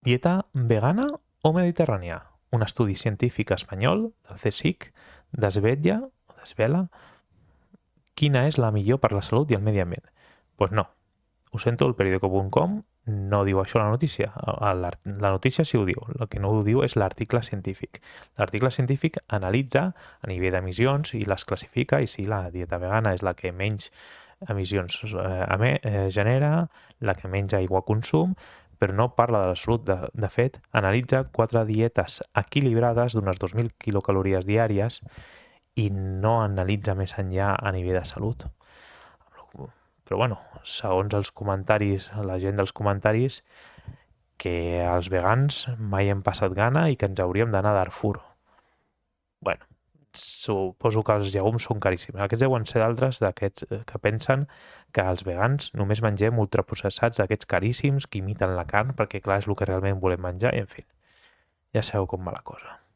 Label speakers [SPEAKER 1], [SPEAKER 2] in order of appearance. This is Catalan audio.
[SPEAKER 1] Dieta vegana o mediterrània? Un estudi científic espanyol del CSIC desvetlla o desvela quina és la millor per la salut i el medi ambient. Doncs no. Ho sento, el periódico.com no diu això a la notícia. La notícia sí ho diu. El que no ho diu és l'article científic. L'article científic analitza a nivell d'emissions i les classifica, i sí, la dieta vegana és la que menys emissions genera, la que menys aigua consum, però no parla de la salut. De fet, analitza 4 dietes equilibrades d'unes 2.000 quilocalories diàries i no analitza més enllà a nivell de salut. Però bueno, segons els comentaris, la gent dels comentaris, que els vegans mai hem passat gana i que ens hauríem d'anar a Darfur. Bueno, suposo que els llegums són caríssims. Aquests deuen ser d'altres d'aquests que pensen que els vegans només mengem ultraprocessats d'aquests caríssims que imiten la carn, perquè clar, és el que realment volem menjar, i en fi, ja sabeu com va la cosa.